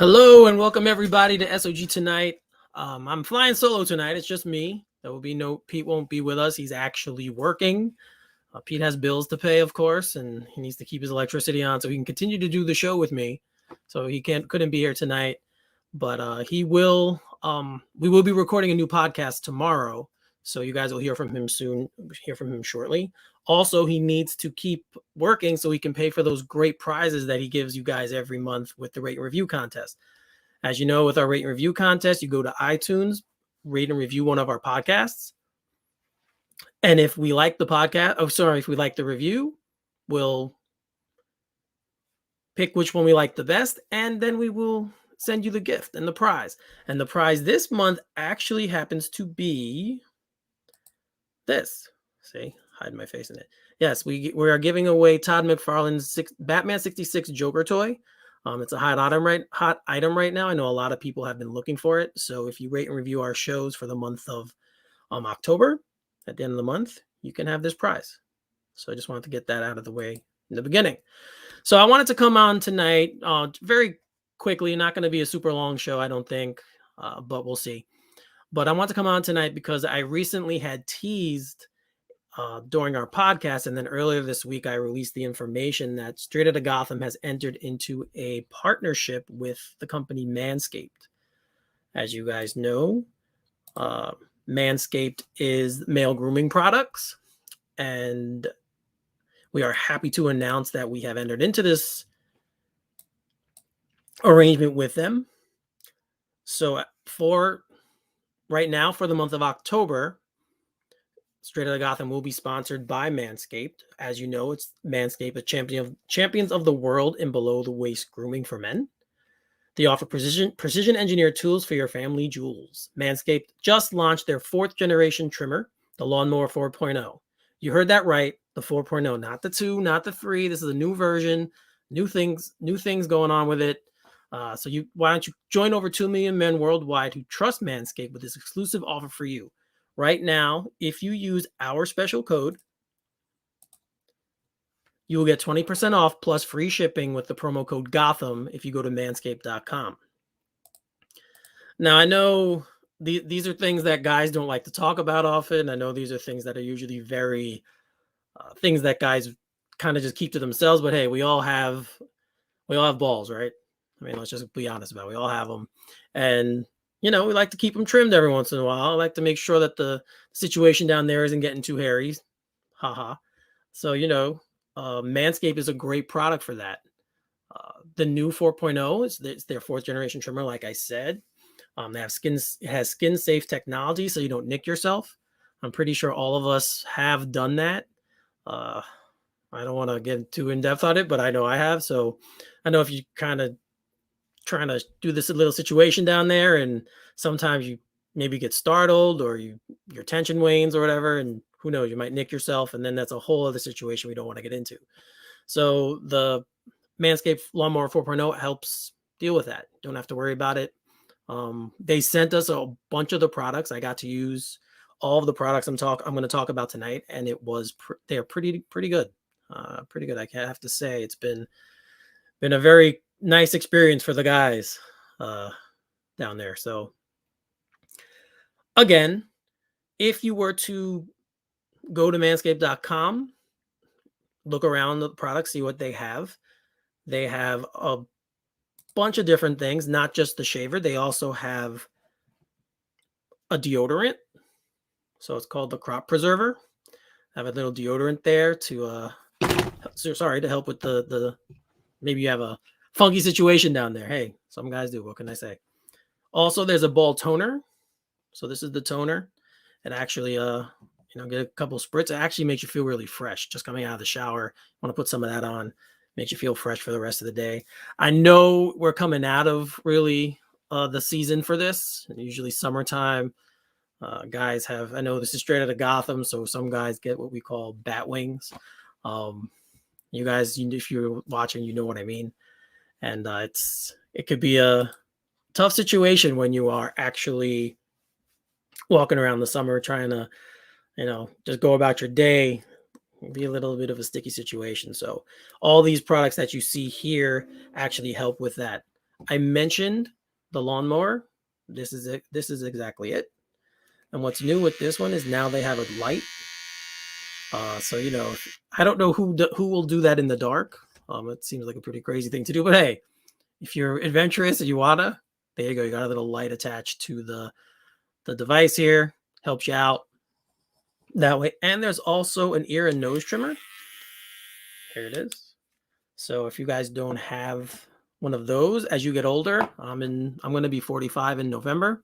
Hello and welcome everybody to SOG Tonight. I'm flying solo tonight. It's just me. Pete won't be with us. He's actually working. Pete has bills to pay, of course, and he needs to keep his electricity on so he can continue to do the show with me. So he couldn't be here tonight, but he will. We will be recording a new podcast tomorrow, so you guys will hear from him soon. Hear from him shortly. Also, he needs to keep working so he can pay for those great prizes that he gives you guys every month with the rate and review contest. As you know, with our rate and review contest, you go to iTunes, rate and review one of our podcasts. And if we like the if we like the review, we'll pick which one we like the best, and then we will send you the gift and the prize. And the prize this month actually happens to be this. See, hide my face in it. Yes, we are giving away Todd McFarlane's Batman 66 Joker toy. It's a hot item right now. I know a lot of people have been looking for it. So if you rate and review our shows for the month of October, at the end of the month, you can have this prize. So I just wanted to get that out of the way in the beginning. So I wanted to come on tonight very quickly. Not going to be a super long show, I don't think, but we'll see. But I want to come on tonight because I recently had teased during our podcast, and then earlier this week I released the information that Straight Outta Gotham has entered into a partnership with the company Manscaped. As you guys know, Manscaped is male grooming products, and we are happy to announce that we have entered into this arrangement with them. So for right now, for the month of October, Straight Outta Gotham will be sponsored by Manscaped. As you know, it's Manscaped, a champions of the world in below the waist grooming for men. They offer precision engineered tools for your family jewels. Manscaped just launched their 4th generation trimmer, the Lawnmower 4.0. You heard that right, the 4.0, not the 2, not the 3. This is a new version, new things going on with it. Why don't you join over 2 million men worldwide who trust Manscaped with this exclusive offer for you. Right now, if you use our special code, you will get 20% off plus free shipping with the promo code Gotham if you go to manscaped.com. Now, I know these are things that guys don't like to talk about often. I know these are things that are usually very things that guys kind of just keep to themselves. But hey, we all have balls, right? I mean, let's just be honest about it. We all have them. And we like to keep them trimmed every once in a while. I like to make sure that the situation down there isn't getting too hairy. Haha. So, Manscaped is a great product for that. The new 4.0 is their 4th generation trimmer, like I said. It has skin safe technology, so you don't nick yourself. I'm pretty sure all of us have done that. I don't want to get too in depth on it, but I know I have. So I know if you kind of trying to do this little situation down there, and sometimes you maybe get startled or your tension wanes or whatever, and who knows, you might nick yourself, and then that's a whole other situation we don't want to get into. So the Manscaped Lawnmower 4.0 helps deal with that. Don't have to worry about it. They sent us a bunch of the products. I got to use all of the products I'm going to talk about tonight, and they're pretty good. Pretty good. I have to say it's been a very nice experience for the guys down there. So again, if you were to go to manscaped.com, look around the products, see what they have. They have a bunch of different things, not just the shaver. They also have a deodorant. So it's called the Crop Preserver. I have a little deodorant there to help with the maybe you have a funky situation down there. Hey, some guys do. What can I say? Also, there's a ball toner. So this is the toner. And actually, get a couple of spritz. It actually makes you feel really fresh just coming out of the shower. Want to put some of that on. Makes you feel fresh for the rest of the day. I know we're coming out of really the season for this. Usually summertime. Guys I know this is Straight Outta Gotham, so some guys get what we call bat wings. You guys, if you're watching, you know what I mean. And it could be a tough situation when you are actually walking around the summer trying to, just go about your day. It'd be a little bit of a sticky situation. So all these products that you see here actually help with that. I mentioned the lawnmower. This is it. This is exactly it. And what's new with this one is now they have a light. So I don't know who will do that in the dark. It seems like a pretty crazy thing to do, but hey, if you're adventurous and you wanna, there you go. You got a little light attached to the device here. Helps you out that way. And there's also an ear and nose trimmer. Here it is. So if you guys don't have one of those as you get older, I'm going to be 45 in November,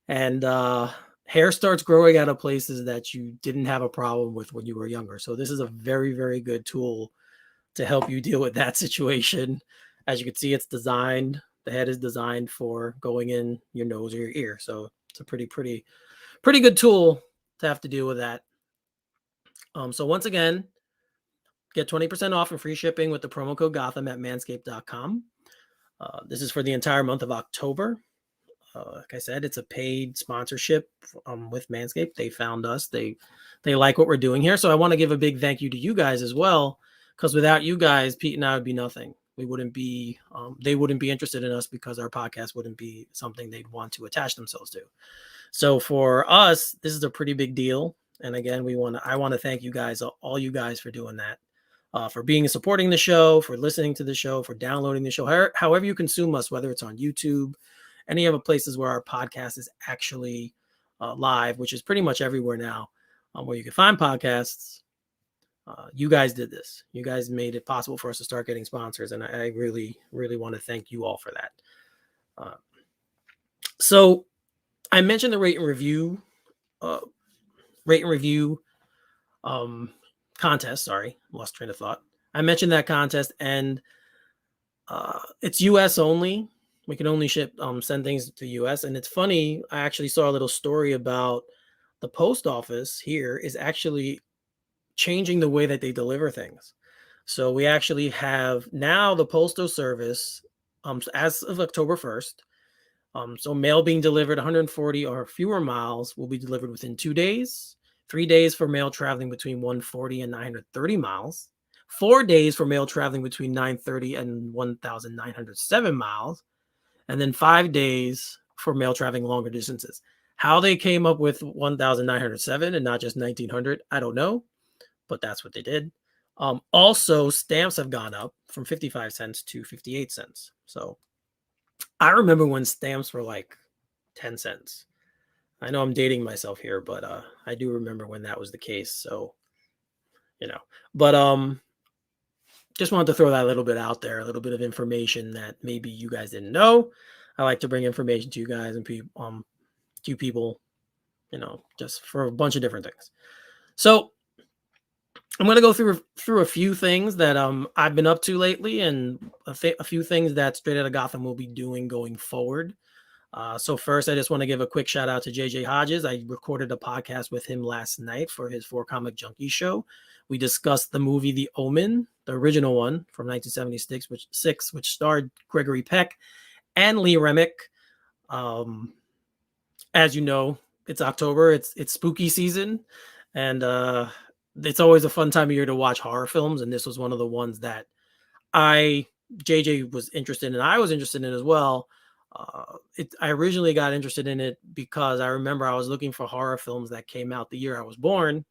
and hair starts growing out of places that you didn't have a problem with when you were younger. So this is a very, very good tool to help you deal with that situation. As you can see, the head is designed for going in your nose or your ear. So it's a pretty good tool to have to deal with that. So once again, get 20% off and free shipping with the promo code Gotham at manscaped.com. This is for the entire month of October. Like I said, it's a paid sponsorship with Manscaped. They found us. They like what we're doing here. So I want to give a big thank you to you guys as well, because without you guys, Pete and I would be nothing. We wouldn't be, they wouldn't be interested in us because our podcast wouldn't be something they'd want to attach themselves to. So for us, this is a pretty big deal. And again, I want to thank you guys, all you guys, for doing that. For supporting the show, for listening to the show, for downloading the show, however you consume us, whether it's on YouTube, any other places where our podcast is actually live, which is pretty much everywhere now, where you can find podcasts. You guys did this. You guys made it possible for us to start getting sponsors, and I really, really want to thank you all for that. So I mentioned the rate and review contest. Sorry, lost train of thought. I mentioned that contest, and it's US only. We can only send things to US. And it's funny, I actually saw a little story about the post office here is actually changing the way that they deliver things. So we actually have now the postal service, as of October 1st. So mail being delivered 140 or fewer miles will be delivered within 2 days. 3 days for mail traveling between 140 and 930 miles. 4 days for mail traveling between 930 and 1,907 miles. And then 5 days for mail traveling longer distances. How they came up with 1,907 and not just 1,900, I don't know, but that's what they did. Also, stamps have gone up from 55 cents to 58 cents. So I remember when stamps were like 10 cents. I know I'm dating myself here, but I do remember when that was the case. So, but just wanted to throw that a little bit out there, a little bit of information that maybe you guys didn't know. I like to bring information to you guys and to people, just for a bunch of different things. So I'm going to go through a few things that I've been up to lately, and a few things that Straight Outta Gotham will be doing going forward. So first, I just want to give a quick shout out to JJ Hodges. I recorded a podcast with him last night for his 4 Comic Junkies show. We discussed the movie The Omen, the original one from 1976, which starred Gregory Peck and Lee Remick. As you know, it's October. It's spooky season, and it's always a fun time of year to watch horror films. And this was one of the ones that JJ was interested in. I was interested in as well. I originally got interested in it because I remember I was looking for horror films that came out the year I was born,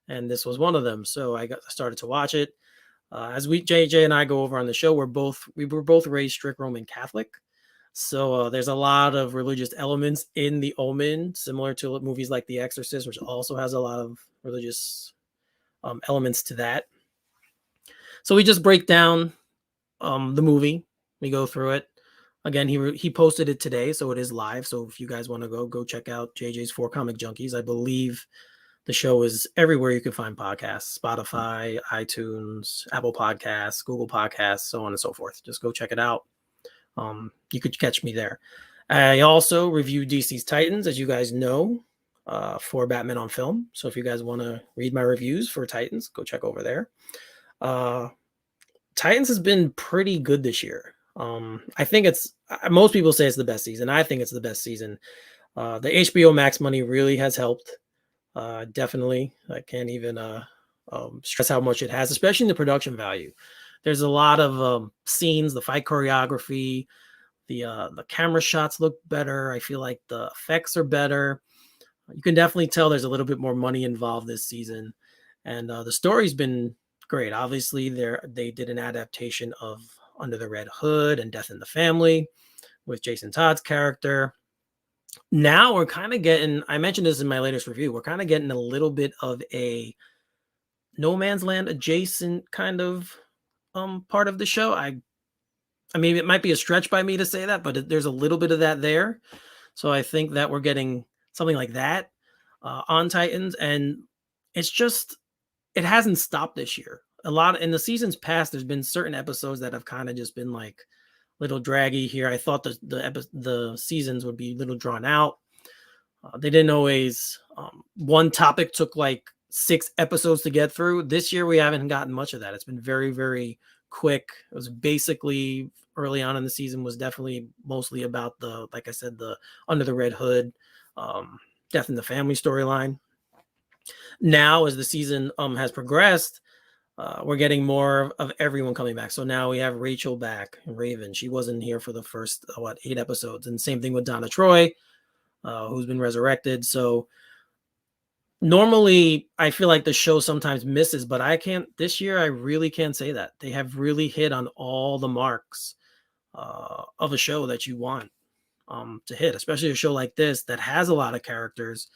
and this was one of them. So I started to watch it. As JJ and I go over on the show, we were both raised strict Roman Catholic. So there's a lot of religious elements in The Omen, similar to movies like The Exorcist, which also has a lot of religious elements to that. So we just break down the movie. We go through it. Again, he posted it today, so it is live. So if you guys want to go check out JJ's 4 Comic Junkies. I believe the show is everywhere you can find podcasts: Spotify, iTunes, Apple Podcasts, Google Podcasts, so on and so forth. Just go check it out. You could catch me there. I also review DC's Titans, as you guys know, for Batman on Film. So if you guys want to read my reviews for Titans, go check over there. Titans has been pretty good this year. I think most people say it's the best season. I think it's the best season. The HBO Max money really has helped. Definitely. I can't even stress how much it has, especially in the production value. There's a lot of scenes, the fight choreography, The camera shots look better. I feel like the effects are better. You can definitely tell there's a little bit more money involved this season, and the story's been great. Obviously, they did an adaptation of Under the Red Hood and Death in the Family with Jason Todd's character. Now we're kind of getting, I mentioned this in my latest review, we're kind of getting a little bit of a No Man's Land adjacent kind of part of the show. I mean, it might be a stretch by me to say that, but there's a little bit of that there. So I think that we're getting something like that on Titans, and it's just it hasn't stopped this year. A lot in the seasons past, there's been certain episodes that have kind of just been like little draggy here. I thought the seasons would be a little drawn out. They didn't always. One topic took like 6 episodes to get through. This year we haven't gotten much of that. It's been very, very quick. It was basically early on in the season was definitely mostly about like I said, the Under the Red Hood, Death in the Family storyline. Now, as the season has progressed, we're getting more of everyone coming back. So now we have Rachel back, Raven. She wasn't here for the first 8 episodes, and same thing with Donna Troy, who's been resurrected. So normally, I feel like the show sometimes misses, but I can't. This year, I really can't say that they have really hit on all the marks of a show that you want to hit, especially a show like this that has a lot of characters.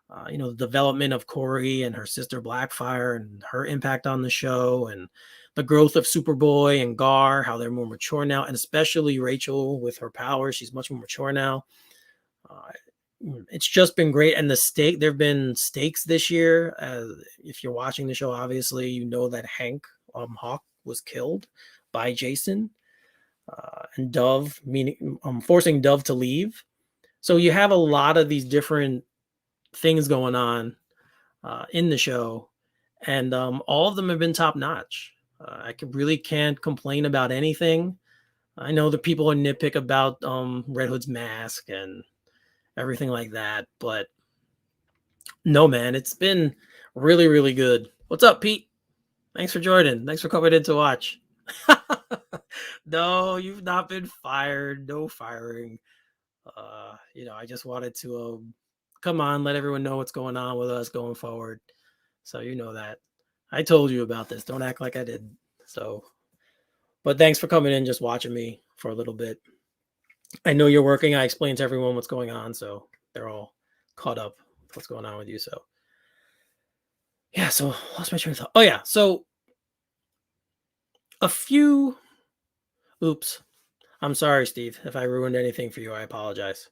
The development of Corey and her sister Blackfire and her impact on the show, and the growth of Superboy and Gar, how they're more mature now, and especially Rachel with her power. She's much more mature now. It's just been great. And there have been stakes this year. If you're watching the show, obviously, you know that Hank Hawk was killed by Jason. And Dove, meaning forcing Dove to leave. So you have a lot of these different things going on in the show, and all of them have been top notch. Really can't complain about anything. I know that people are nitpick about Red Hood's mask and everything like that, but no, man, it's been really, really good. What's up, Pete? Thanks for joining. Thanks for coming in to watch. No, you've not been fired. No firing. I just wanted to come on, let everyone know what's going on with us going forward. So you know that. I told you about this. Don't act like I didn't. So, but thanks for coming in, just watching me for a little bit. I know you're working. I explained to everyone what's going on, so they're all caught up with what's going on with you. So, yeah. So lost my train of thought. Oh yeah. So a few. Oops. I'm sorry, Steve. If I ruined anything for you, I apologize.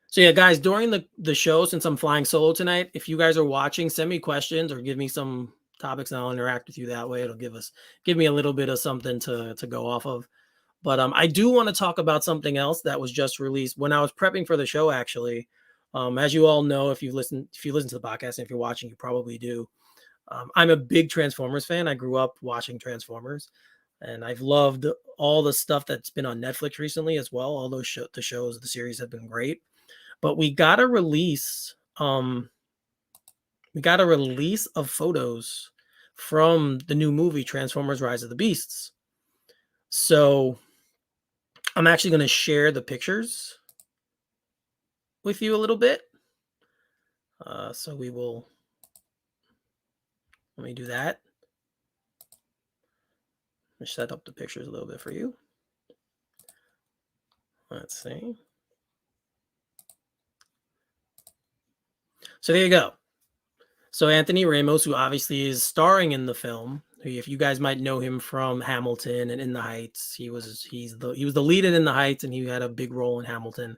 So yeah, guys, during the show, since I'm flying solo tonight, if you guys are watching, send me questions or give me some topics and I'll interact with you that way. It'll give me a little bit of something to go off of. But I do want to talk about something else that was just released when I was prepping for the show, actually. As you all know, if you listen to the podcast and if you're watching, you probably do. I'm a big Transformers fan. I grew up watching Transformers, and I've loved all the stuff that's been on Netflix recently as well. All those the shows, the series have been great. But we got a release of photos from the new movie Transformers Rise of the Beasts. So I'm actually going to share the pictures with you a little bit. So let me do that. Let me set up the pictures a little bit for you. Let's see. So there you go. So Anthony Ramos, who obviously is starring in the film, if you guys might know him from Hamilton and In the Heights, he was the lead in the Heights, and he had a big role in Hamilton.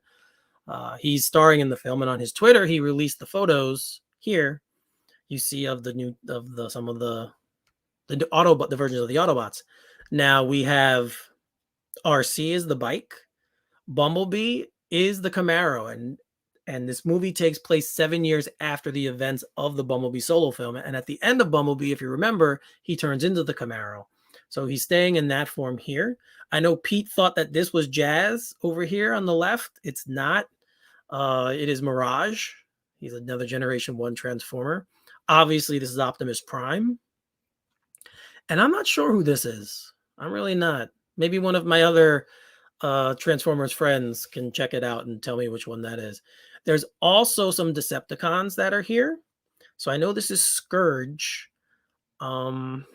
He's starring in the film, and on his Twitter, he released the photos here. You see of the versions of the Autobots. Now we have RC is the bike, Bumblebee is the Camaro, and this movie takes place 7 years after the events of the Bumblebee solo film. And at the end of Bumblebee, if you remember, he turns into the Camaro. So he's staying in that form here. I know Pete thought that this was Jazz over here on the left. It's not. It is Mirage. He's another Generation 1 Transformer. Obviously, this is Optimus Prime. And I'm not sure who this is. I'm really not. Maybe one of my other Transformers friends can check it out and tell me which one that is. There's also some Decepticons that are here. So I know this is Scourge. I'm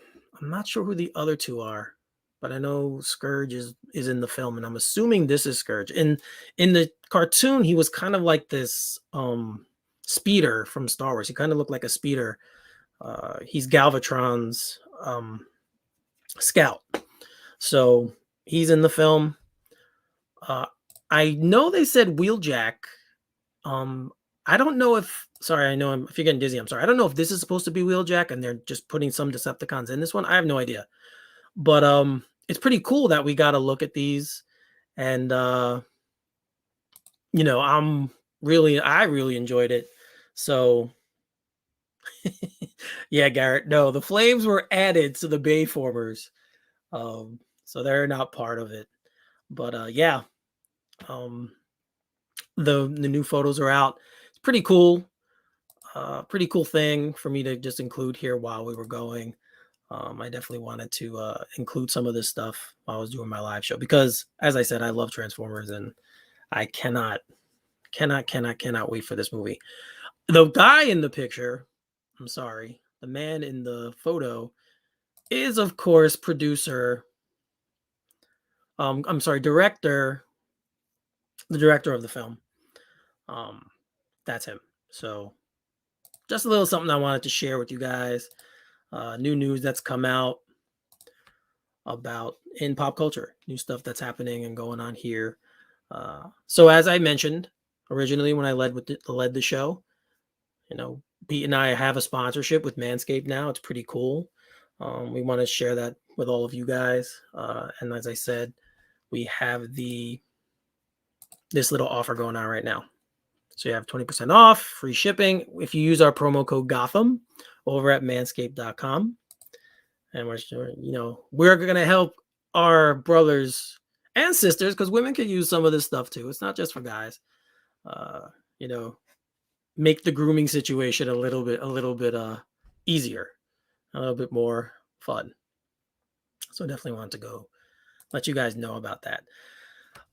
not sure who the other two are, but I know Scourge is in the film, and I'm assuming this is Scourge. In the cartoon, he was kind of like this speeder from Star Wars. He kind of looked like a speeder. He's Galvatron's scout. So he's in the film. I know they said Wheeljack. I don't know if, sorry, I know if you're getting dizzy, I'm sorry. I don't know if this is supposed to be Wheeljack and they're just putting some Decepticons in this one. I have no idea. But it's pretty cool that we got to look at these. And you know, I really enjoyed it. So yeah, Garrett, no, the flames were added to the Bayformers. So they're not part of it. But yeah. The new photos are out. It's pretty cool. Pretty cool thing for me to just include here while we were going. I definitely wanted to include some of this stuff while I was doing my live show because, as I said, I love Transformers and I cannot wait for this movie. The guy in the picture, I'm sorry, the man in the photo is, of course, producer. I'm sorry, director. The director of the film. That's him. So just a little something I wanted to share with you guys. New news that's come out about in pop culture, new stuff that's happening and going on here. So as I mentioned originally when I led the show, you know, Pete and I have a sponsorship with Manscaped now. It's pretty cool. We want to share that with all of you guys. And as I said, we have this little offer going on right now. So you have 20% off, free shipping if you use our promo code Gotham over at manscaped.com. And we're going to help our brothers and sisters because women can use some of this stuff too. It's not just for guys. Make the grooming situation a little bit easier, a little bit more fun. So definitely want to go let you guys know about that.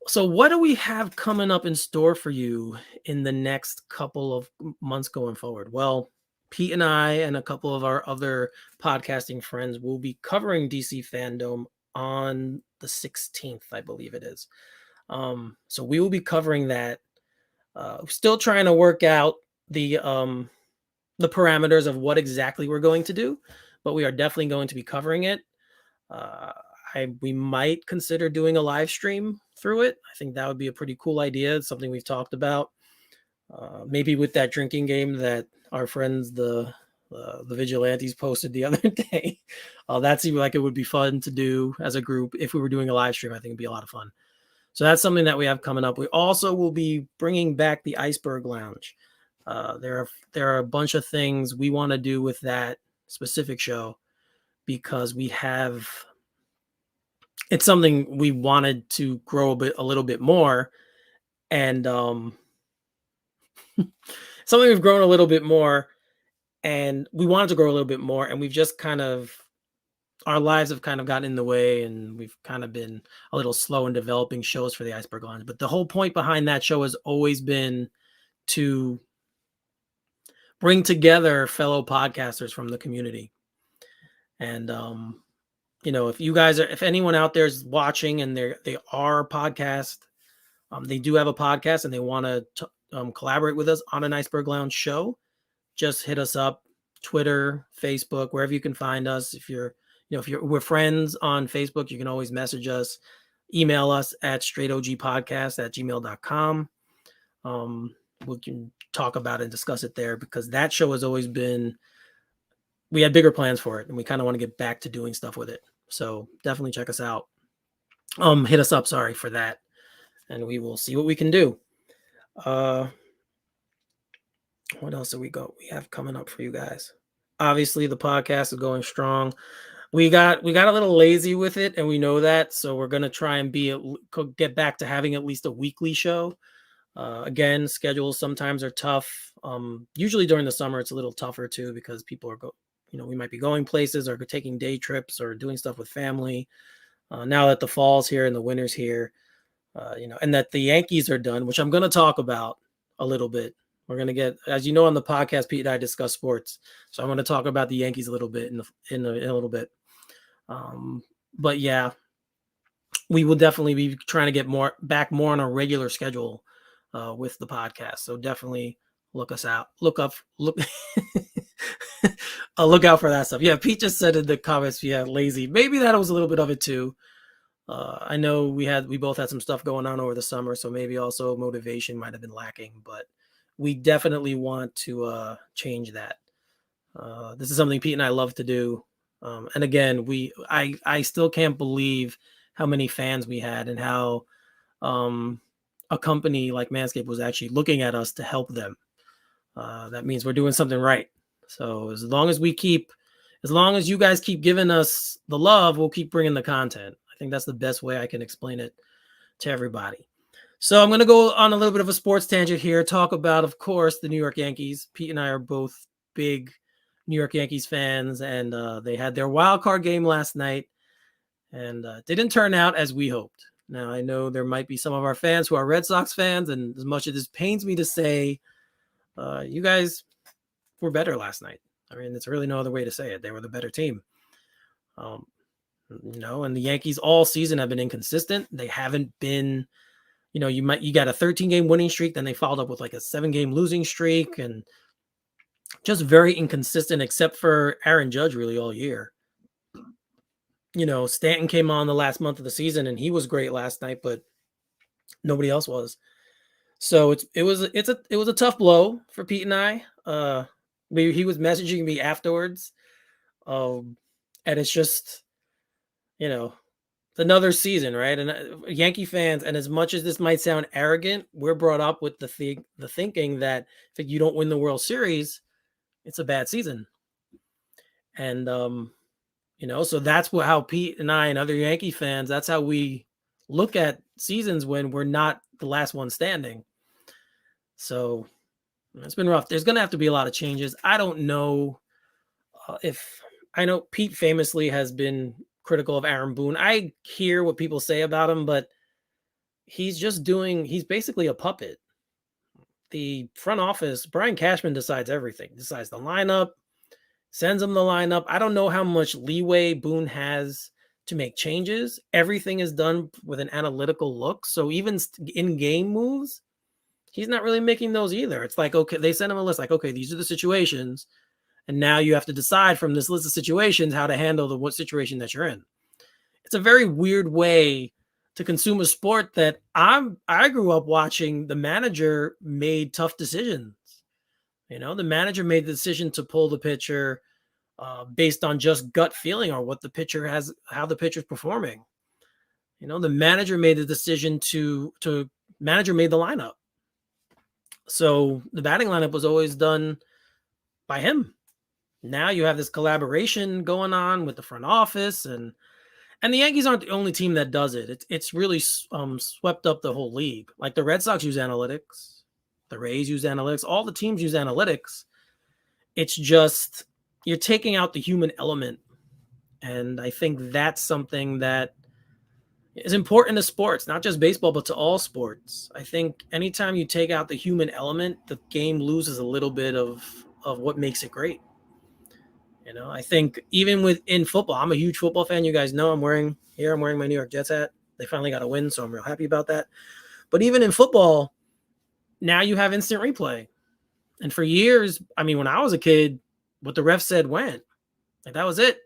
So what do we have coming up in store for you in the next couple of months going forward? Well, Pete and I and a couple of our other podcasting friends will be covering DC Fandom on the 16th, I believe it is. So we will be covering that. Still trying to work out the parameters of what exactly we're going to do, but we are definitely going to be covering it. We might consider doing a live stream through it. I think that would be a pretty cool idea. It's something we've talked about. Maybe with that drinking game that our friends, the Vigilantes, posted the other day. That seemed like it would be fun to do as a group. If we were doing a live stream, I think it'd be a lot of fun. So that's something that we have coming up. We also will be bringing back the Iceberg Lounge. There are a bunch of things we want to do with that specific show because it's something we wanted to grow a little bit more, and something we've grown a little bit more, and we wanted to grow a little bit more, and we've just our lives have kind of gotten in the way, and we've kind of been a little slow in developing shows for the Iceberg Lounge. But the whole point behind that show has always been to bring together fellow podcasters from the community. And if anyone out there is watching and they are a podcast, they do have a podcast and they want to collaborate with us on an Iceberg Lounge show, just hit us up, Twitter, Facebook, wherever you can find us. If we're friends on Facebook, you can always message us, email us at straightogpodcast@gmail.com. We can talk about it and discuss it there because that show has always been, we had bigger plans for it and we kind of want to get back to doing stuff with it. So definitely check us out. Hit us up, for that. And we will see what we can do. What else we have coming up for you guys? Obviously the podcast is going strong. We got a little lazy with it and we know that. So we're going to try and get back to having at least a weekly show. Again, schedules sometimes are tough. Usually during the summer, it's a little tougher too, because people are we might be going places or taking day trips or doing stuff with family. Now that the fall's here and the winter's here, and that the Yankees are done, which I'm going to talk about a little bit. We're going to get, as you know, on the podcast, Pete and I discuss sports. So I'm going to talk about the Yankees a little bit in a little bit. But yeah, we will definitely be trying to get more on a regular schedule with the podcast. So definitely look us out. Look out for that stuff. Yeah, Pete just said in the comments, yeah, lazy. Maybe that was a little bit of it too. I know we both had some stuff going on over the summer, so maybe also motivation might have been lacking, but we definitely want to change that. This is something Pete and I love to do. And again, I still can't believe how many fans we had and how a company like Manscaped was actually looking at us to help them. That means we're doing something right. So as long as you guys keep giving us the love, we'll keep bringing the content. I think that's the best way I can explain it to everybody. So I'm going to go on a little bit of a sports tangent here, talk about, of course, the New York Yankees. Pete and I are both big New York Yankees fans, and they had their wild card game last night, and didn't turn out as we hoped. Now, I know there might be some of our fans who are Red Sox fans, and as much as this pains me to say, you guys were better last night. I mean, it's really no other way to say it. They were the better team. And the Yankees all season have been inconsistent. They haven't been, you got a 13-game winning streak, then they followed up with like a 7-game losing streak, and just very inconsistent, except for Aaron Judge really all year. Stanton came on the last month of the season and he was great last night, but nobody else was. So it was a tough blow for Pete and I. He was messaging me afterwards. And it's just, another season, right? And Yankee fans, and as much as this might sound arrogant, we're brought up with the thinking that if you don't win the World Series, it's a bad season. And so that's how Pete and I and other Yankee fans, that's how we look at seasons when we're not the last one standing. So it's been rough. There's going to have to be a lot of changes. I don't know I know Pete famously has been critical of Aaron Boone. I hear what people say about him, but he's basically a puppet. The front office, Brian Cashman decides everything, decides the lineup, sends him the lineup. I don't know how much leeway Boone has to make changes. Everything is done with an analytical look. So even in-game moves, he's not really making those either. It's like, okay, they send him a list like, okay, these are the situations. And now you have to decide from this list of situations how to handle what situation that you're in. It's a very weird way to consume a sport that I grew up watching. The manager made tough decisions. The manager made the decision to pull the pitcher based on just gut feeling or what the pitcher has, how the pitcher's performing. The manager made the decision manager made the lineup. So the batting lineup was always done by him. Now you have this collaboration going on with the front office, and the Yankees aren't the only team that does it. It's really swept up the whole league. Like the Red Sox use analytics, the Rays use analytics, all the teams use analytics. It's just you're taking out the human element, and I think that's something that is important to sports, not just baseball, but to all sports. I think anytime you take out the human element, the game loses a little bit of what makes it great. I think even within football, I'm a huge football fan. You guys know I'm wearing my New York Jets hat. They finally got a win, so I'm real happy about that. But even in football, now you have instant replay. And for years, I mean, when I was a kid, what the ref said went. Like that was it.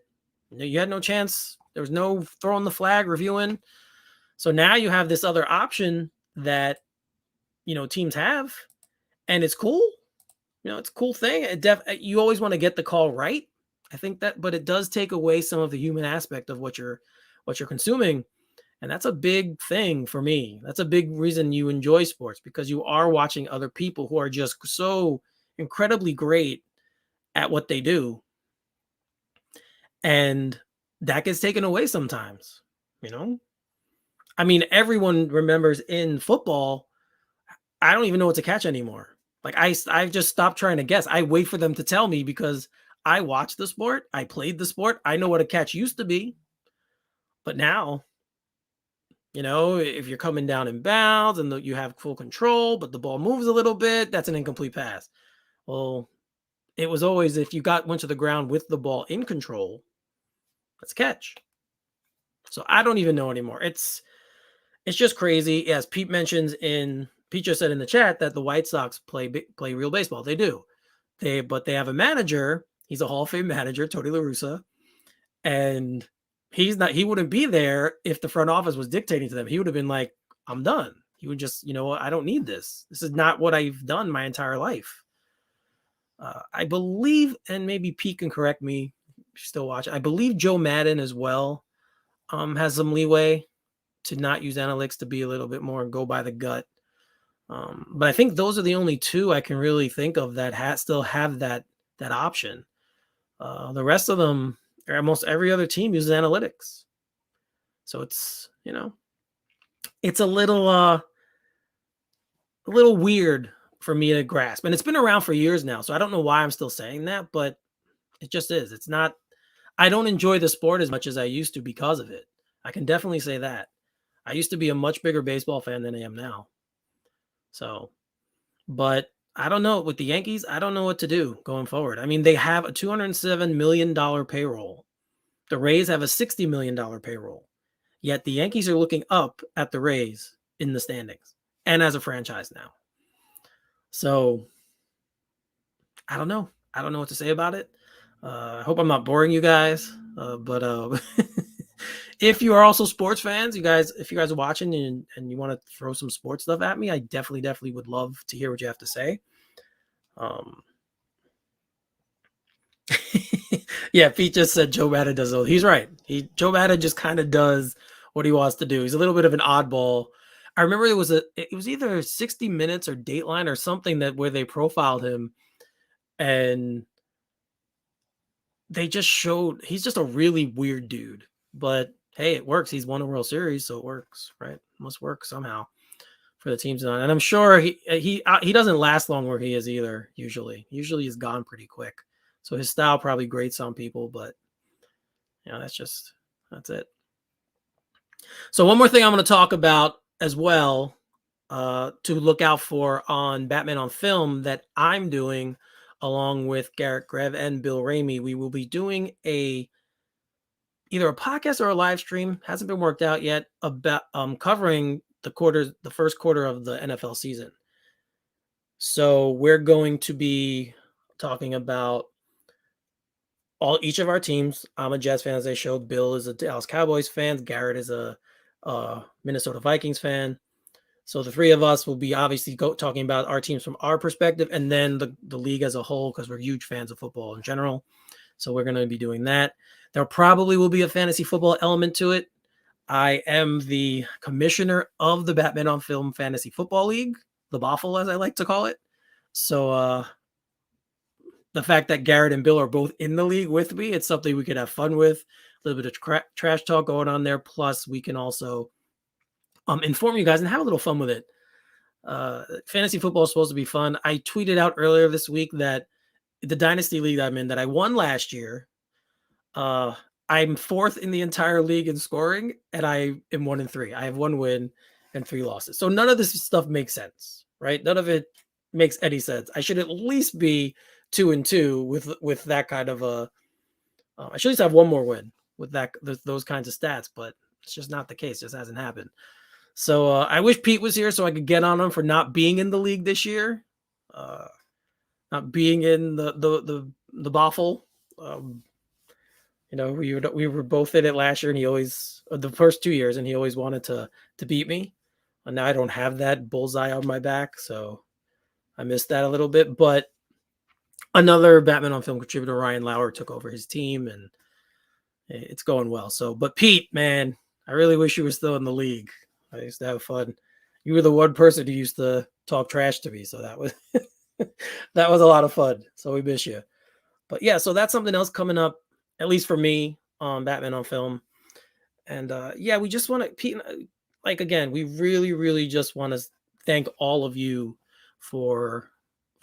You had no chance. There was no throwing the flag, reviewing. So now you have this other option that, teams have, and it's cool. It's a cool thing. You always want to get the call right. I think that, but it does take away some of the human aspect of what you're consuming. And that's a big thing for me. That's a big reason you enjoy sports, because you are watching other people who are just so incredibly great at what they do. And that gets taken away sometimes, I mean, everyone remembers in football, I don't even know what to catch anymore. Like I've just stopped trying to guess. I wait for them to tell me because I watched the sport. I played the sport. I know what a catch used to be. But now You know, if you're coming down in bounds and you have full control, but the ball moves a little bit, that's an incomplete pass. Well, it was always if you went to the ground with the ball in control, that's a catch. So I don't even know anymore. It's just crazy. As Pete just said in the chat that the White Sox play real baseball. They do. But they have a manager. He's a Hall of Fame manager, Tony La Russa, and he wouldn't be there if the front office was dictating to them. He would have been like, I'm done. He would just, you know what, I don't need this. This is not what I've done my entire life. I believe, and maybe Pete can correct me, still watching, I believe Joe Madden as well has some leeway to not use analytics, to be a little bit more and go by the gut. But I think those are the only two I can really think of that still have that option. The rest of them, almost every other team uses analytics. So it's, you know, it's a little weird for me to grasp. And it's been around for years now. So I don't know why I'm still saying that, but it just is. It's not, I don't enjoy the sport as much as I used to because of it. I can definitely say that. I used to be a much bigger baseball fan than I am now. So, but I don't know with the Yankees. I don't know what to do going forward. I mean, they have a $207 million payroll. The Rays have a $60 million payroll. Yet the Yankees are looking up at the Rays in the standings and as a franchise now. So I don't know. I don't know what to say about it. I hope I'm not boring you guys. But if you are also sports fans, if you guys are watching and you want to throw some sports stuff at me, I definitely would love to hear what you have to say. Yeah, Pete just said Joe Madden does those. He's right. Joe Madden just kind of does what he wants to do. He's a little bit of an oddball. I remember it was either 60 Minutes or Dateline or something where they profiled him, and they just showed he's just a really weird dude. But hey, it works. He's won a World Series, so it works, right? It must work somehow for the teams on. And I'm sure he doesn't last long where he is either. Usually he's gone pretty quick. So his style probably grates on people, but you know, that's it. So one more thing I'm going to talk about as well, to look out for on Batman on Film that I'm doing along with Garrett Grev and Bill Ramey. We will be doing either a podcast or a live stream, hasn't been worked out yet, about covering the first quarter of the NFL season. So we're going to be talking about each of our teams. I'm a Jets fan, as I showed. Bill is a Dallas Cowboys fan. Garrett is a Minnesota Vikings fan. So the three of us will be obviously talking about our teams from our perspective, and then the league as a whole, because we're huge fans of football in general. So we're going to be doing that. There probably will be a fantasy football element to it. I am the commissioner of the Batman on Film Fantasy Football League, the Boffle, as I like to call it. So the fact that Garrett and Bill are both in the league with me, it's something we could have fun with. A little bit of trash talk going on there. Plus, we can also inform you guys and have a little fun with it. Fantasy football is supposed to be fun. I tweeted out earlier this week that the Dynasty League I'm in, that I won last year, I'm fourth in the entire league in scoring, and I am 1-3. I have 1 win and 3 losses. So none of this stuff makes sense, right? None of it makes any sense. I should at least be 2-2 with that kind of I should at least have 1 more win with those kinds of stats, but it's just not the case. It just hasn't happened. So I wish Pete was here so I could get on him for not being in the league this year, not being in the Boffle. You know, we were both in it last year, and he always the first 2 years, and he always wanted to beat me. And now I don't have that bullseye on my back, so I missed that a little bit. But another Batman on Film contributor, Ryan Lauer, took over his team, and it's going well. So, but Pete, man, I really wish you were still in the league. I used to have fun. You were the one person who used to talk trash to me, so that was that was a lot of fun. So we miss you. But yeah, so that's something else coming up, at least for me, on Batman on Film. And yeah, we just want to, Pete, like again, we really, really just want to thank all of you for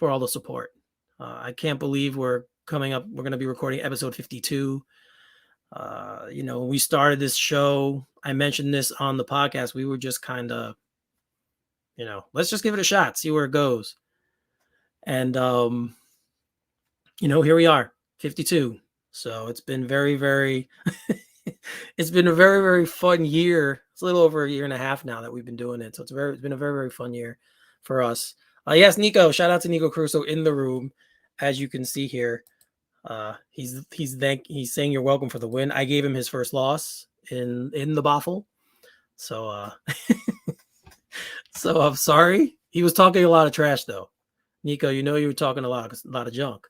all the support. I can't believe we're going to be recording episode 52. You know, when we started this show, I mentioned this on the podcast. We were just kind of, you know, let's just give it a shot, see where it goes. And you know, here we are, 52. So it's been very, very it's been a very, very fun year. It's a little over a year and a half now that we've been doing it. So it's been a very, very fun year for us. Yes, Nico, shout out to Nico Crusoe in the room. As you can see here, he's saying you're welcome for the win. I gave him his first loss in the Boffle. So so I'm sorry. He was talking a lot of trash though. Nico, you know you were talking a lot of junk.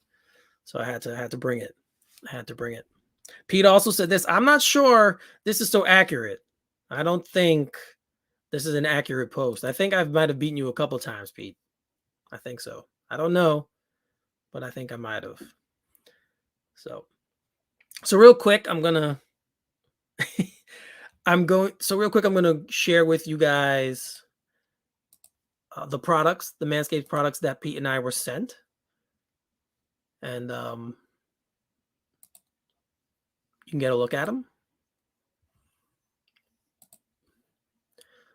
So I had to bring it. I had to bring it. Pete also said this. I'm not sure this is so accurate. I don't think this is an accurate post. I think I might have beaten you a couple times, Pete. I think so. I don't know, but I think I might have. So real quick, I'm gonna share with you guys the products, the Manscaped products that Pete and I were sent. And you can get a look at them.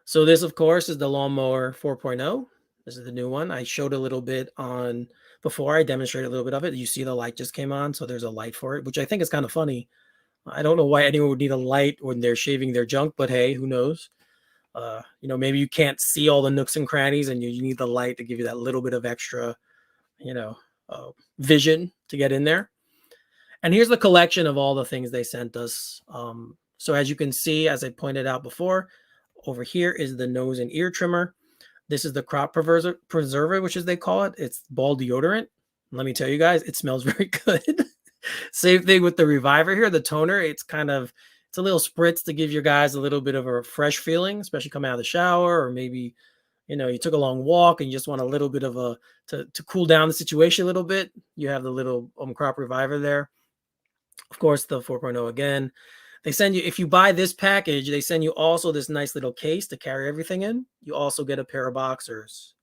So this, of course, is the Lawnmower 4.0. This is the new one. I showed a little bit on before. I demonstrated a little bit of it. You see the light just came on, so there's a light for it, which I think is kind of funny. I don't know why anyone would need a light when they're shaving their junk, but hey, who knows? You know, maybe you can't see all the nooks and crannies, and you need the light to give you that little bit of extra, you know, vision to get in there. And here's the collection of all the things they sent us. So as you can see, as I pointed out before, over here is the nose and ear trimmer. This is the crop preserver, which is they call it. It's ball deodorant. Let me tell you guys, it smells very good. Same thing with the reviver here, the toner. It's a little spritz to give your guys a little bit of a fresh feeling, especially coming out of the shower, or maybe, you know, you took a long walk and you just want a little bit of to cool down the situation a little bit. You have the little crop reviver there. Of course, the 4.0 again. They send you, if you buy this package, they send you also this nice little case to carry everything in. You also get a pair of boxers.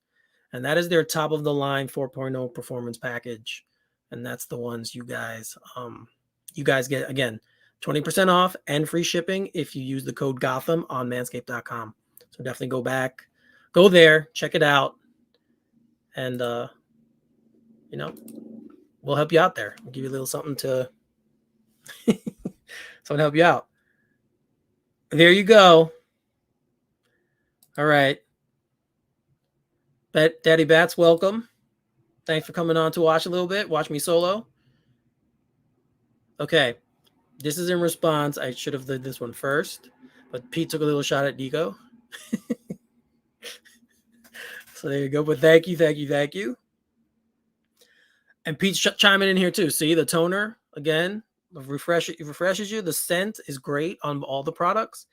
And that is their top of the line 4.0 performance package. And that's the ones you guys get, again, 20% off and free shipping if you use the code Gotham on manscaped.com. So definitely go there, check it out. And, you know, we'll help you out there. We'll give you a little something to someone help you out. There you go. All right. Daddy Bats, welcome. Thanks for coming on to watch a little bit. Watch me solo. Okay. This is in response. I should have did this one first, but Pete took a little shot at Nico. So there you go. But thank you. And Pete's chiming in here too. See the toner again. It refreshes you. The scent is great on all the products.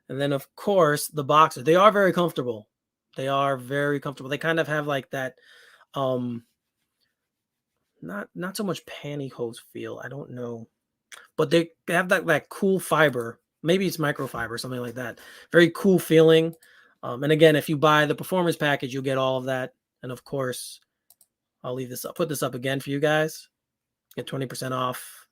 And then, of course, the boxers. They are very comfortable. They kind of have like that, not so much pantyhose feel. I don't know. But they have that cool fiber. Maybe it's microfiber, something like that. Very cool feeling. And again, if you buy the performance package, you'll get all of that. And of course, I'll leave this up. Put this up again for you guys. Get 20% off.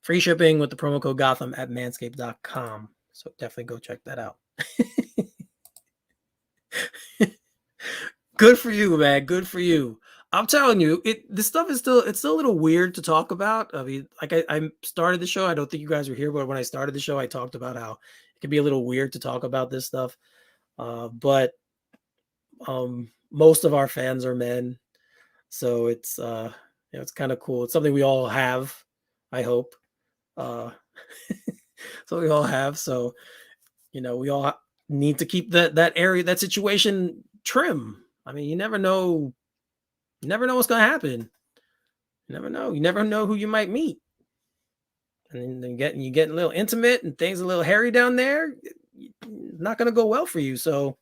Free shipping with the promo code Gotham at manscaped.com. So definitely go check that out. Good for you, man. Good for you. I'm telling you, this stuff is still a little weird to talk about. I mean, like I started the show. I don't think you guys were here, but when I started the show, I talked about how it can be a little weird to talk about this stuff. But most of our fans are men, so it's it's kind of cool. It's something we all have, I hope. So we all have. So, you know, we all need to keep that area, that situation trim. I mean, you never know. You never know what's going to happen. You never know. You never know who you might meet. And then you getting a little intimate and things a little hairy down there. It's not going to go well for you. So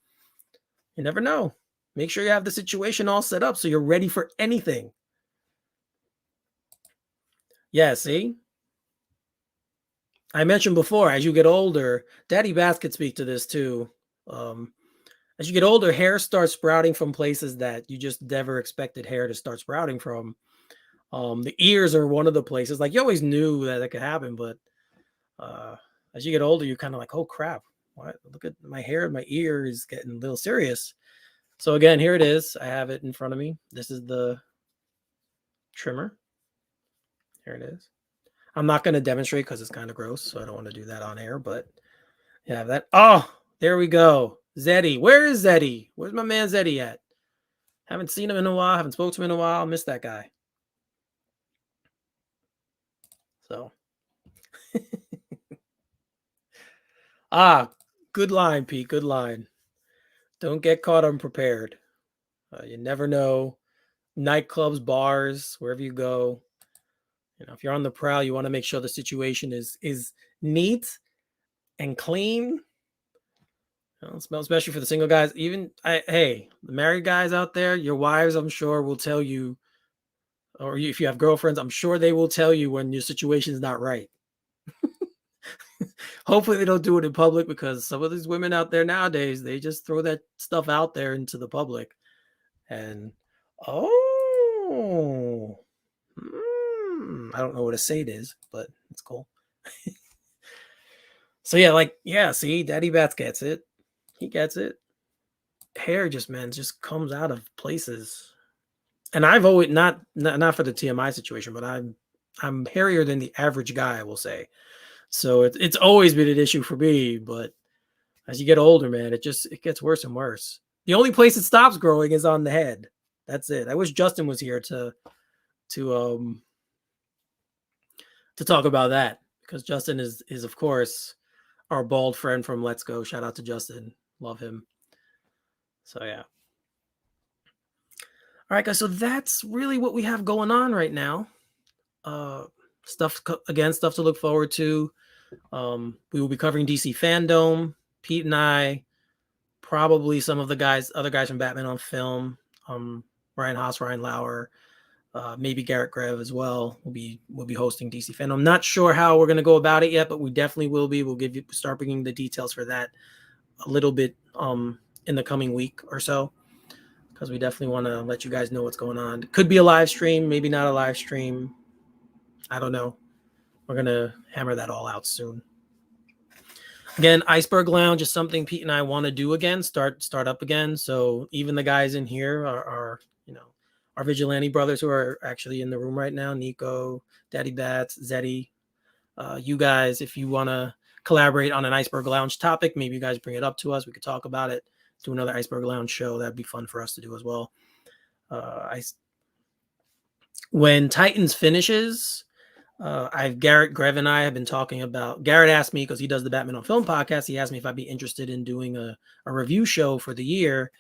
you never know. Make sure you have the situation all set up so you're ready for anything. Yeah, see? I mentioned before, as you get older, Daddy Bass could speak to this too. As you get older, hair starts sprouting from places that you just never expected hair to start sprouting from. The ears are one of the places. Like, you always knew that it could happen, but as you get older, you're kind of like, oh crap, what? Look at my hair, my ear is getting a little serious. So again, here it is. I have it in front of me. This is the trimmer. Here it is. I'm not going to demonstrate because it's kind of gross, so I don't want to do that on air, but you have that. Oh, there we go. Zeddy. Where is Zeddy? Where's my man Zeddy at? Haven't seen him in a while. Haven't spoken to him in a while. I miss that guy. So. Good line, Pete. Good line. Don't get caught unprepared. You never know. Nightclubs, bars, wherever you go. You know, if you're on the prowl, you want to make sure the situation is neat and clean. You know, especially for the single guys. Even hey, the married guys out there, your wives, I'm sure, will tell you, or if you have girlfriends, I'm sure they will tell you when your situation is not right. Hopefully they don't do it in public, because some of these women out there nowadays, they just throw that stuff out there into the public. And I don't know what a sate is, but it's cool. So yeah, see, Daddy Bats gets it. He gets it. Hair just comes out of places. And I've always not for the TMI situation, but I'm hairier than the average guy, I will say. So it's always been an issue for me, but as you get older, man, it gets worse and worse. The only place it stops growing is on the head. That's it. I wish Justin was here to talk about that, because Justin is of course our bald friend from Let's Go. Shout out to Justin. Love him. So yeah. All right, guys. So that's really what we have going on right now. Stuff to look forward to. We will be covering DC Fandom. Pete and I, probably some of the other guys from Batman on Film. Ryan Haas, Ryan Lauer, maybe Garrett Grev as well. We'll be hosting DC Fandom. I'm not sure how we're going to go about it yet, but we definitely will be. We'll start bringing the details for that a little bit in the coming week or so, because we definitely want to let you guys know what's going on. It could be a live stream, maybe not a live stream. I don't know. We're going to hammer that all out soon. Again, Iceberg Lounge is something Pete and I want to do again, start up again. So even the guys in here are our vigilante brothers who are actually in the room right now. Nico, Daddy Bats, Zeddy. You guys, if you want to collaborate on an Iceberg Lounge topic, maybe you guys bring it up to us. We could talk about it. Do another Iceberg Lounge show. That'd be fun for us to do as well. When Titans finishes, Garrett Grev and I have been talking about. Garrett asked me, because he does the Batman on Film podcast, he asked me if I'd be interested in doing a review show for the year.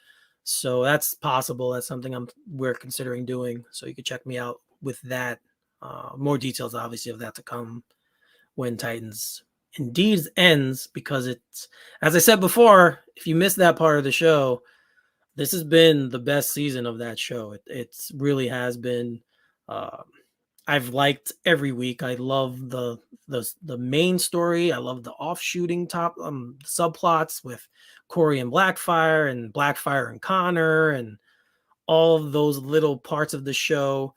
So that's possible. That's something we're considering doing. So you can check me out with that. More details, obviously, of that to come when Titans indeed ends, because it's, as I said before, if you missed that part of the show, this has been the best season of that show. It really has been. I've liked every week. I love the main story. I love the offshooting subplots with Corey and Blackfire and Connor and all of those little parts of the show.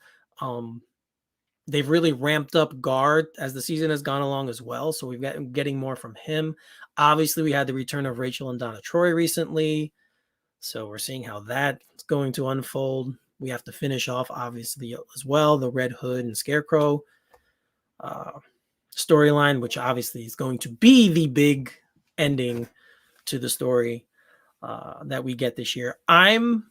They've really ramped up Guard as the season has gone along as well. So we've got getting more from him. Obviously, we had the return of Rachel and Donna Troy recently. So we're seeing how that's going to unfold. We have to finish off, obviously, as well, the Red Hood and Scarecrow storyline, which obviously is going to be the big ending to the story that we get this year. I'm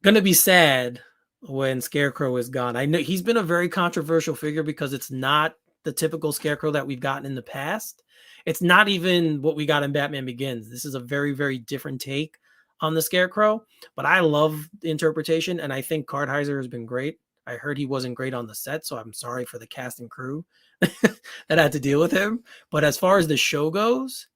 going to be sad when Scarecrow is gone. I know he's been a very controversial figure, because it's not the typical Scarecrow that we've gotten in the past. It's not even what we got in Batman Begins. This is a very, very different take on the Scarecrow, but I love the interpretation, and I think Kartheiser has been great. I heard he wasn't great on the set, so I'm sorry for the cast and crew that had to deal with him. But as far as the show goes,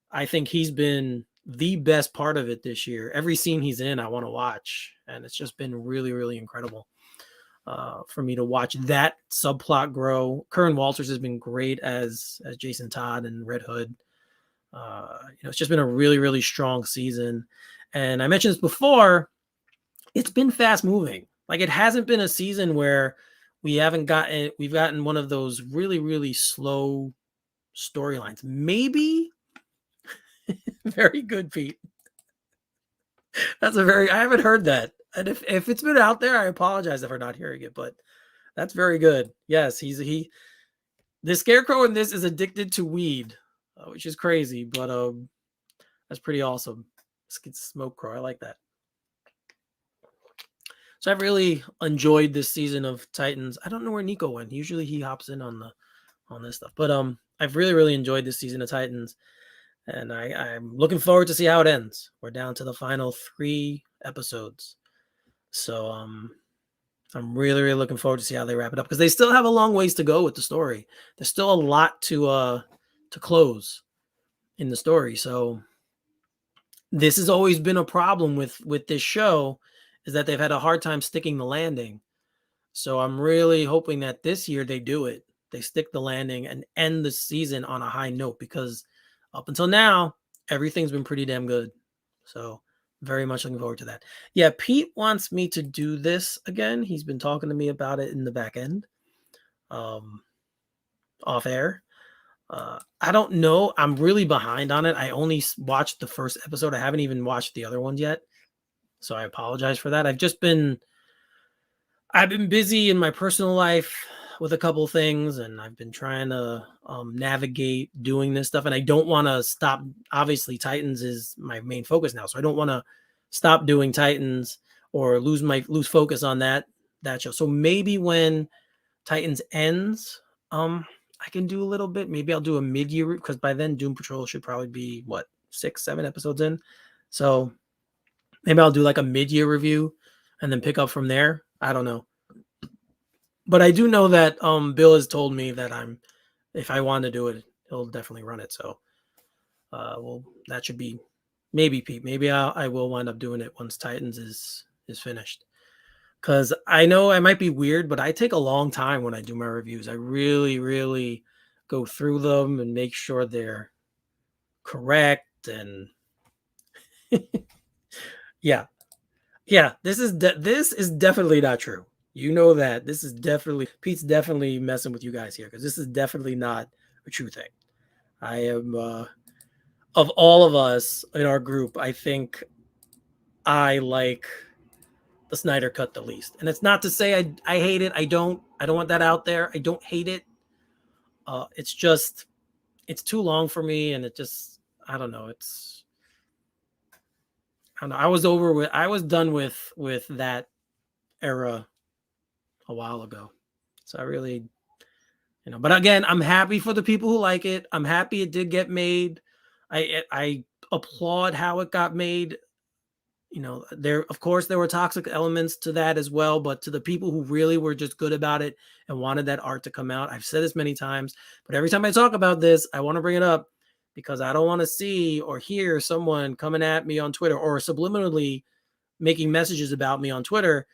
I think he's been the best part of it this year. Every scene he's in, I want to watch, and it's just been really, really incredible for me to watch that subplot grow. Curran Walters has been great as Jason Todd and Red Hood. It's just been a really, really strong season. And I mentioned this before, it's been fast moving. Like, it hasn't been a season where we've gotten one of those really, really slow storylines. Maybe very good, Pete. I haven't heard that. And if it's been out there, I apologize if we're not hearing it, but that's very good. Yes, the scarecrow in this is addicted to weed, which is crazy, but that's pretty awesome. Smoke crow. I like that. So I've really enjoyed this season of Titans. I don't know where Nico went. Usually he hops in on this stuff, but I've really, really enjoyed this season of Titans, and I'm looking forward to see how it ends. We're down to the final 3 episodes, so I'm really, really looking forward to see how they wrap it up, because they still have a long ways to go with the story. There's still a lot to close in the story. So this has always been a problem with this show, is that they've had a hard time sticking the landing. So I'm really hoping that this year they do it. They stick the landing and end the season on a high note, because up until now, everything's been pretty damn good. So very much looking forward to that. Yeah, Pete wants me to do this again. He's been talking to me about it in the back end, off air. I don't know. I'm really behind on it. I only watched the first episode. I haven't even watched the other ones yet, so I apologize for that. I've been busy in my personal life with a couple things, and I've been trying to navigate doing this stuff, and I don't want to stop. Obviously, Titans is my main focus now, so I don't want to stop doing Titans or lose focus on that show. So maybe when Titans ends, I can do a little bit. Maybe I'll do a mid-year, because by then Doom Patrol should probably be 6-7 episodes in. So maybe I'll do like a mid-year review and then pick up from there. I don't know. But I do know that Bill has told me that if I want to do it, he'll definitely run it. So well, that should be maybe, Pete. Maybe I will wind up doing it once Titans is finished. Because I know I might be weird, but I take a long time when I do my reviews. I really, really go through them and make sure they're correct. And yeah, this is definitely not true. You know that Pete's definitely messing with you guys here, because this is definitely not a true thing. I am of all of us in our group, I think I like the Snyder Cut the least. And it's not to say I hate it. I don't want that out there. I don't hate it. It's just, it's too long for me, and it just, I don't know. I don't know. I was done with that era a while ago. So I really, but again, I'm happy for the people who like it. I'm happy it did get made. I applaud how it got made. Of course there were toxic elements to that as well, but to the people who really were just good about it and wanted that art to come out, I've said this many times, but every time I talk about this, I want to bring it up, because I don't want to see or hear someone coming at me on Twitter or subliminally making messages about me on Twitter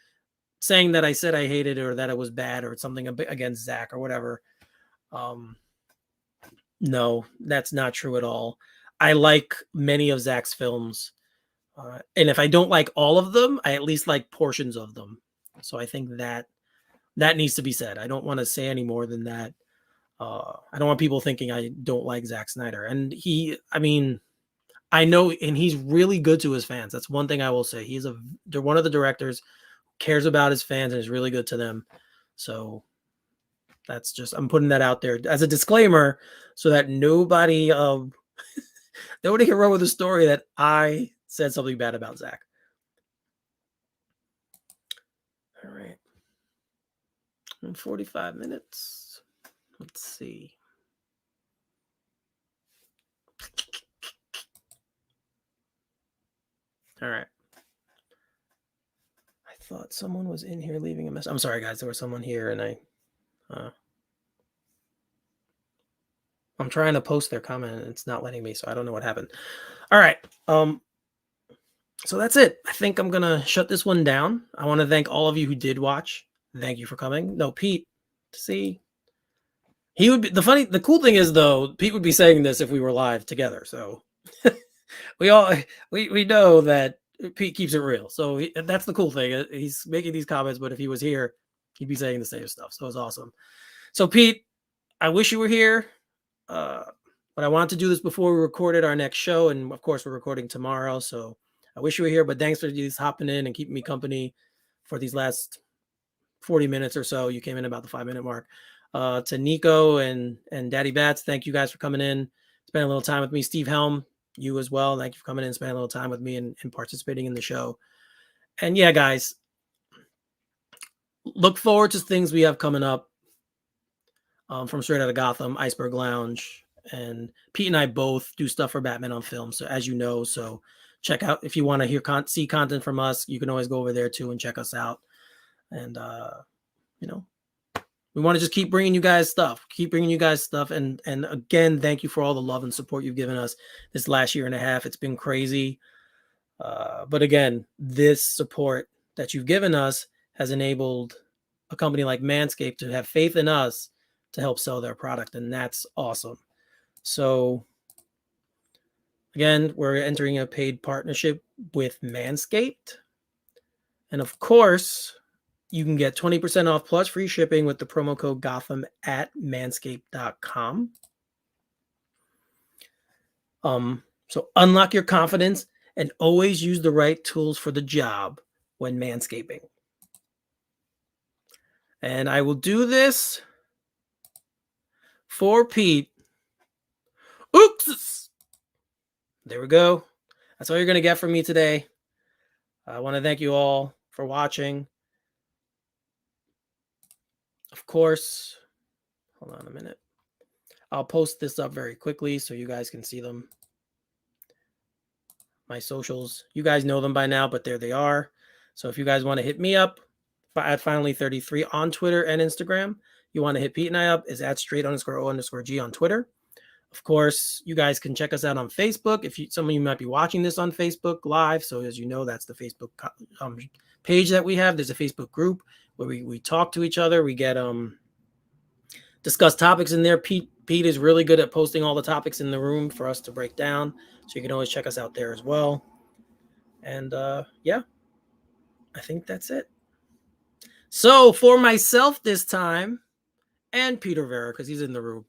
saying that I said I hated it, or that it was bad, or something against Zach or whatever. No, that's not true at all. I like many of Zach's films. And if I don't like all of them, I at least like portions of them. So I think that needs to be said. I don't want to say any more than that. I don't want people thinking I don't like Zack Snyder. And I know, and he's really good to his fans. That's one thing I will say. They're one of the directors who cares about his fans and is really good to them. So that's just, I'm putting that out there as a disclaimer, so that nobody can run with the story that I said something bad about Zach. All right. In 45 minutes. Let's see. All right. I thought someone was in here leaving a message. I'm sorry, guys. There was someone here, and I'm trying to post their comment, and it's not letting me, so I don't know what happened. All right. So that's it. I think I'm gonna shut this one down. I want to thank all of you who did watch. Thank you for coming. No, Pete. See, he would be the cool thing is, though, Pete would be saying this if we were live together. So we know that Pete keeps it real. So that's the cool thing. He's making these comments, but if he was here, He'd be saying the same stuff. So it was awesome. So Pete, I wish you were here. But I wanted to do this before we recorded our next show. And of course, we're recording tomorrow. So I wish you were here. But thanks for just hopping in and keeping me company for these last 40 minutes or so. You came in about the 5-minute mark. To Nico and Daddy Bats, thank you guys for coming in, spending a little time with me. Steve Helm, you as well. Thank you for coming in and spending a little time with me and participating in the show. And yeah, guys, look forward to things we have coming up from Straight Outta Gotham, Iceberg Lounge. And Pete and I both do stuff for Batman on Film. So as you know, so check out, if you want to see content from us, you can always go over there too and check us out. And, you know, we want to just keep bringing you guys stuff, And again, thank you for all the love and support you've given us this last year and a half. It's been crazy. But again, this support that you've given us has enabled a company like Manscaped to have faith in us to help sell their product. And that's awesome. So again, we're entering a paid partnership with Manscaped. And of course, you can get 20% off plus free shipping with the promo code Gotham at manscaped.com. So unlock your confidence and always use the right tools for the job when manscaping. And I will do this for Pete. Oops! There we go. That's all you're going to get from me today. I want to thank you all for watching. Of course, hold on a minute. I'll post this up very quickly so you guys can see them. My socials, you guys know them by now, but there they are. So if you guys want to hit me up at Finally33 on Twitter and Instagram, you want to hit Pete and I up, is at straight_O_G on Twitter. Of course, you guys can check us out on Facebook. Some of you might be watching this on Facebook Live. So as you know, that's the Facebook page that we have. There's a Facebook group where we talk to each other. We get discuss topics in there. Pete is really good at posting all the topics in the room for us to break down. So you can always check us out there as well. And yeah, I think that's it. So for myself this time, and Peter Vera, because he's in the room,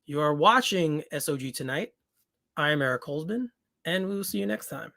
you are watching SOG Tonight. I am Eric Holzman, and we will see you next time.